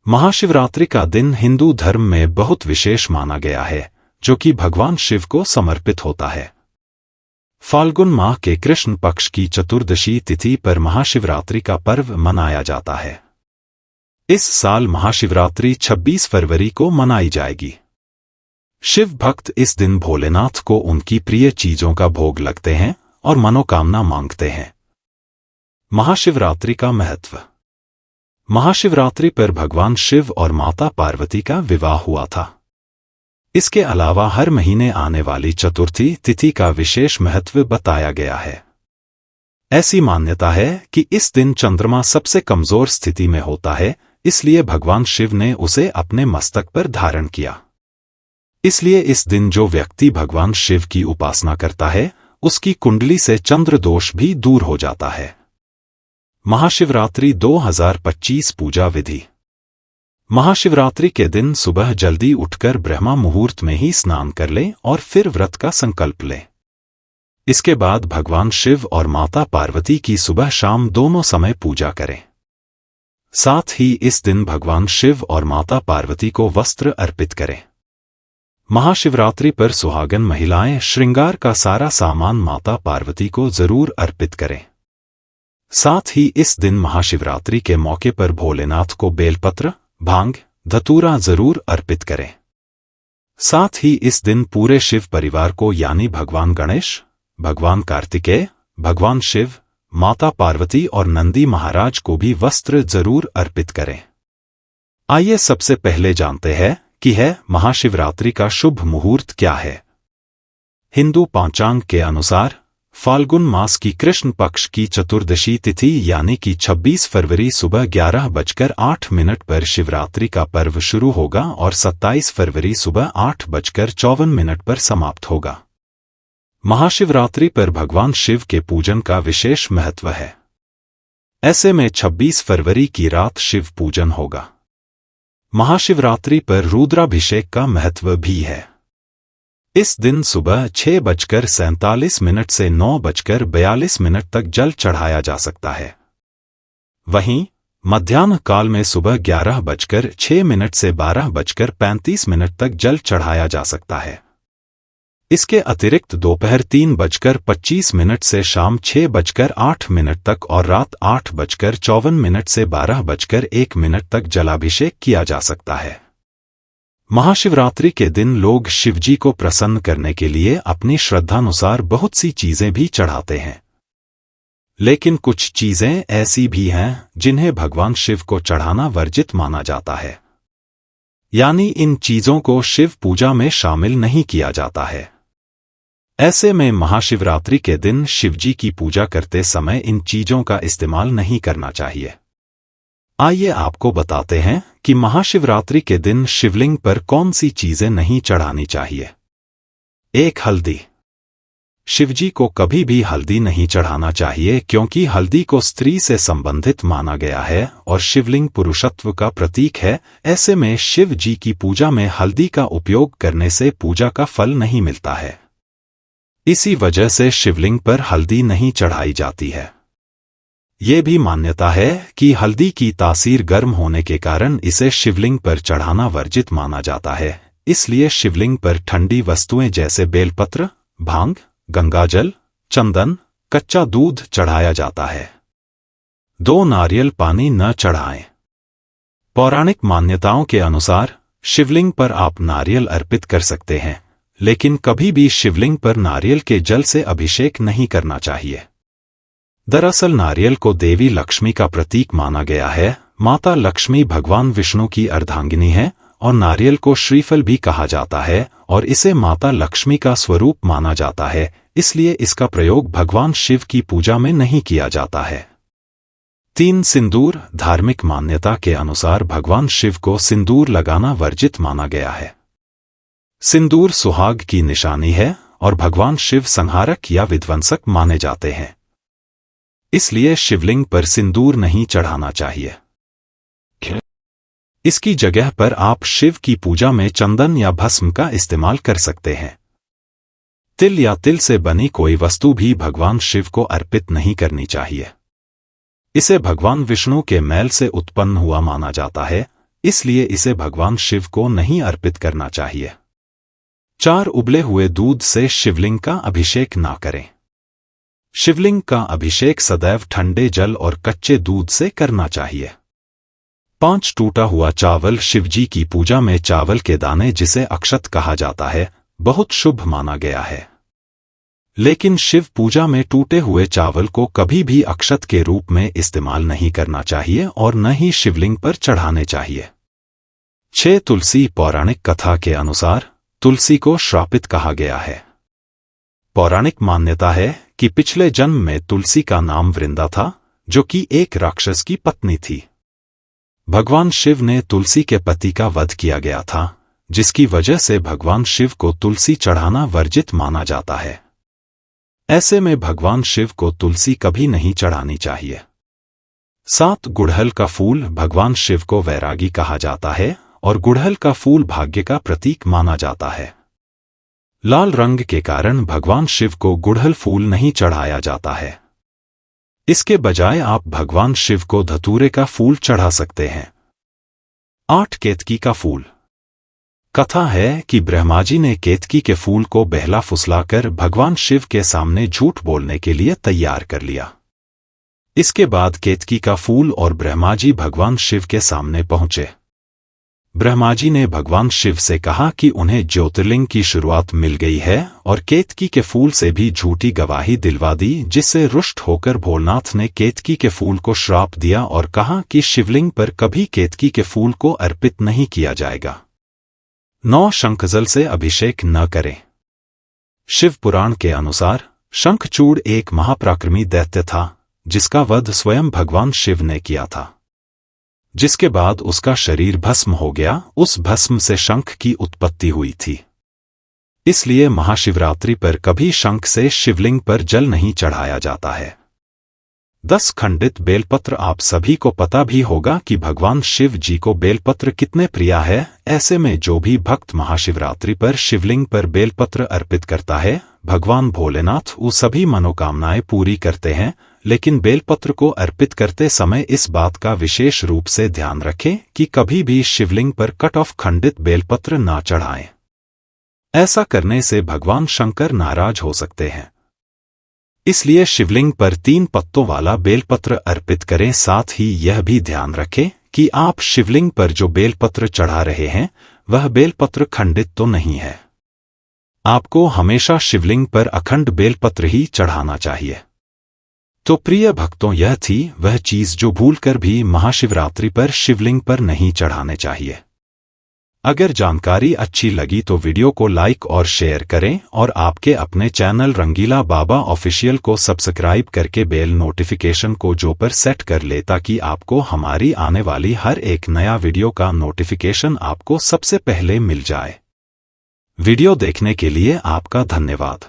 महाशिवरात्रि का दिन हिंदू धर्म में बहुत विशेष माना गया है, जो कि भगवान शिव को समर्पित होता है। फाल्गुन माह के कृष्ण पक्ष की चतुर्दशी तिथि पर महाशिवरात्रि का पर्व मनाया जाता है। इस साल महाशिवरात्रि 26 फरवरी को मनाई जाएगी। शिव भक्त इस दिन भोलेनाथ को उनकी प्रिय चीजों का भोग लगते हैं और मनोकामना मांगते हैं। महाशिवरात्रि का महत्व। महाशिवरात्रि पर भगवान शिव और माता पार्वती का विवाह हुआ था। इसके अलावा हर महीने आने वाली चतुर्थी तिथि का विशेष महत्व बताया गया है। ऐसी मान्यता है कि इस दिन चंद्रमा सबसे कमजोर स्थिति में होता है, इसलिए भगवान शिव ने उसे अपने मस्तक पर धारण किया। इसलिए इस दिन जो व्यक्ति भगवान शिव की उपासना करता है, उसकी कुंडली से चंद्र दोष भी दूर हो जाता है। महाशिवरात्रि 2025 पूजा विधि। महाशिवरात्रि के दिन सुबह जल्दी उठकर ब्रह्मा मुहूर्त में ही स्नान कर लें और फिर व्रत का संकल्प लें। इसके बाद भगवान शिव और माता पार्वती की सुबह शाम दोनों समय पूजा करें। साथ ही इस दिन भगवान शिव और माता पार्वती को वस्त्र अर्पित करें। महाशिवरात्रि पर सुहागन महिलाएं श्रृंगार का सारा सामान माता पार्वती को जरूर अर्पित करें। साथ ही इस दिन महाशिवरात्रि के मौके पर भोलेनाथ को बेलपत्र, भांग, धतूरा जरूर अर्पित करें। साथ ही इस दिन पूरे शिव परिवार को यानी भगवान गणेश, भगवान कार्तिकेय, भगवान शिव, माता पार्वती और नंदी महाराज को भी वस्त्र जरूर अर्पित करें। आइए सबसे पहले जानते हैं कि महाशिवरात्रि का शुभ मुहूर्त क्या है। हिंदू पंचांग के अनुसार फाल्गुन मास की कृष्ण पक्ष की चतुर्दशी तिथि यानी कि 26 फरवरी सुबह 11:08 पर शिवरात्रि का पर्व शुरू होगा और 27 फरवरी सुबह 8:54 पर समाप्त होगा। महाशिवरात्रि पर भगवान शिव के पूजन का विशेष महत्व है। ऐसे में 26 फरवरी की रात शिव पूजन होगा। महाशिवरात्रि पर रुद्राभिषेक का महत्व भी है। इस दिन सुबह 6:47 से 9:42 तक जल चढ़ाया जा सकता है। वहीं मध्याह्न काल में सुबह 11:06 से 12:35 तक जल चढ़ाया जा सकता है। इसके अतिरिक्त दोपहर 3:25 से शाम 6:08 तक और रात 8:54 से 12:01 तक जलाभिषेक किया जा सकता है। महाशिवरात्रि के दिन लोग शिवजी को प्रसन्न करने के लिए अपनी श्रद्धानुसार बहुत सी चीजें भी चढ़ाते हैं। लेकिन कुछ चीजें ऐसी भी हैं जिन्हें भगवान शिव को चढ़ाना वर्जित माना जाता है, यानी इन चीजों को शिव पूजा में शामिल नहीं किया जाता है। ऐसे में महाशिवरात्रि के दिन शिवजी की पूजा करते समय इन चीजों का इस्तेमाल नहीं करना चाहिए। आइए आपको बताते हैं कि महाशिवरात्रि के दिन शिवलिंग पर कौन सी चीजें नहीं चढ़ानी चाहिए। 1. हल्दी। शिवजी को कभी भी हल्दी नहीं चढ़ाना चाहिए क्योंकि हल्दी को स्त्री से संबंधित माना गया है और शिवलिंग पुरुषत्व का प्रतीक है। ऐसे में शिव जी की पूजा में हल्दी का उपयोग करने से पूजा का फल नहीं मिलता है। इसी वजह से शिवलिंग पर हल्दी नहीं चढ़ाई जाती है। ये भी मान्यता है कि हल्दी की तासीर गर्म होने के कारण इसे शिवलिंग पर चढ़ाना वर्जित माना जाता है। इसलिए शिवलिंग पर ठंडी वस्तुएं जैसे बेलपत्र, भांग, गंगाजल, चंदन, कच्चा दूध चढ़ाया जाता है। 2. नारियल पानी न चढ़ाएं। पौराणिक मान्यताओं के अनुसार शिवलिंग पर आप नारियल अर्पित कर सकते हैं, लेकिन कभी भी शिवलिंग पर नारियल के जल से अभिषेक नहीं करना चाहिए। दरअसल नारियल को देवी लक्ष्मी का प्रतीक माना गया है। माता लक्ष्मी भगवान विष्णु की अर्धांगिनी है और नारियल को श्रीफल भी कहा जाता है और इसे माता लक्ष्मी का स्वरूप माना जाता है, इसलिए इसका प्रयोग भगवान शिव की पूजा में नहीं किया जाता है। 3. सिंदूर। धार्मिक मान्यता के अनुसार भगवान शिव को सिंदूर लगाना वर्जित माना गया है। सिंदूर सुहाग की निशानी है और भगवान शिव संहारक या विध्वंसक माने जाते हैं। इसलिए शिवलिंग पर सिंदूर नहीं चढ़ाना चाहिए। इसकी जगह पर आप शिव की पूजा में चंदन या भस्म का इस्तेमाल कर सकते हैं। तिल या तिल से बनी कोई वस्तु भी भगवान शिव को अर्पित नहीं करनी चाहिए। इसे भगवान विष्णु के मैल से उत्पन्न हुआ माना जाता है, इसलिए इसे भगवान शिव को नहीं अर्पित करना चाहिए। 4 उबले हुए दूध से शिवलिंग का अभिषेक ना करें। शिवलिंग का अभिषेक सदैव ठंडे जल और कच्चे दूध से करना चाहिए। 5 टूटा हुआ चावल। शिवजी की पूजा में चावल के दाने, जिसे अक्षत कहा जाता है, बहुत शुभ माना गया है। लेकिन शिव पूजा में टूटे हुए चावल को कभी भी अक्षत के रूप में इस्तेमाल नहीं करना चाहिए और न ही शिवलिंग पर चढ़ाने चाहिए। 6 तुलसी। पौराणिक कथा के अनुसार तुलसी को श्रापित कहा गया है। पौराणिक मान्यता है कि पिछले जन्म में तुलसी का नाम वृंदा था, जो कि एक राक्षस की पत्नी थी। भगवान शिव ने तुलसी के पति का वध किया गया था, जिसकी वजह से भगवान शिव को तुलसी चढ़ाना वर्जित माना जाता है। ऐसे में भगवान शिव को तुलसी कभी नहीं चढ़ानी चाहिए। 7 गुड़हल का फूल। भगवान शिव को वैरागी कहा जाता है और गुड़हल का फूल भाग्य का प्रतीक माना जाता है। लाल रंग के कारण भगवान शिव को गुड़हल फूल नहीं चढ़ाया जाता है। इसके बजाय आप भगवान शिव को धतूरे का फूल चढ़ा सकते हैं। 8 केतकी का फूल। कथा है कि ब्रह्मा जी ने केतकी के फूल को बहला फुसलाकर भगवान शिव के सामने झूठ बोलने के लिए तैयार कर लिया। इसके बाद केतकी का फूल और ब्रह्मा जी भगवान शिव के सामने पहुंचे। ब्रह्मा जी ने भगवान शिव से कहा कि उन्हें ज्योतिर्लिंग की शुरुआत मिल गई है और केतकी के फूल से भी झूठी गवाही दिलवा दी, जिससे रुष्ट होकर भोलेनाथ ने केतकी के फूल को श्राप दिया और कहा कि शिवलिंग पर कभी केतकी के फूल को अर्पित नहीं किया जाएगा। 9 शंखजल से अभिषेक न करें। शिव पुराण के अनुसार शंखचूड़ एक महापराक्रमी दैत्य था, जिसका वध स्वयं भगवान शिव ने किया था। जिसके बाद उसका शरीर भस्म हो गया। उस भस्म से शंख की उत्पत्ति हुई थी। इसलिए महाशिवरात्रि पर कभी शंख से शिवलिंग पर जल नहीं चढ़ाया जाता है। 10 खंडित बेलपत्र। आप सभी को पता भी होगा कि भगवान शिव जी को बेलपत्र कितने प्रिय है। ऐसे में जो भी भक्त महाशिवरात्रि पर शिवलिंग पर बेलपत्र अर्पित करता है, भगवान भोलेनाथ वो सभी मनोकामनाएं पूरी करते हैं। लेकिन बेलपत्र को अर्पित करते समय इस बात का विशेष रूप से ध्यान रखें कि कभी भी शिवलिंग पर कट ऑफ खंडित बेलपत्र ना चढ़ाएं। ऐसा करने से भगवान शंकर नाराज हो सकते हैं। इसलिए शिवलिंग पर 3 पत्तों वाला बेलपत्र अर्पित करें। साथ ही यह भी ध्यान रखें कि आप शिवलिंग पर जो बेलपत्र चढ़ा रहे हैं, वह बेलपत्र खंडित तो नहीं है। आपको हमेशा शिवलिंग पर अखंड बेलपत्र ही चढ़ाना चाहिए। तो प्रिय भक्तों, यह थी वह चीज जो भूलकर भी महाशिवरात्रि पर शिवलिंग पर नहीं चढ़ाने चाहिए। अगर जानकारी अच्छी लगी तो वीडियो को लाइक और शेयर करें और आपके अपने चैनल रंगीला बाबा ऑफिशियल को सब्सक्राइब करके बेल नोटिफिकेशन को जो पर सेट कर ले, ताकि आपको हमारी आने वाली हर एक नया वीडियो का नोटिफिकेशन आपको सबसे पहले मिल जाए। वीडियो देखने के लिए आपका धन्यवाद।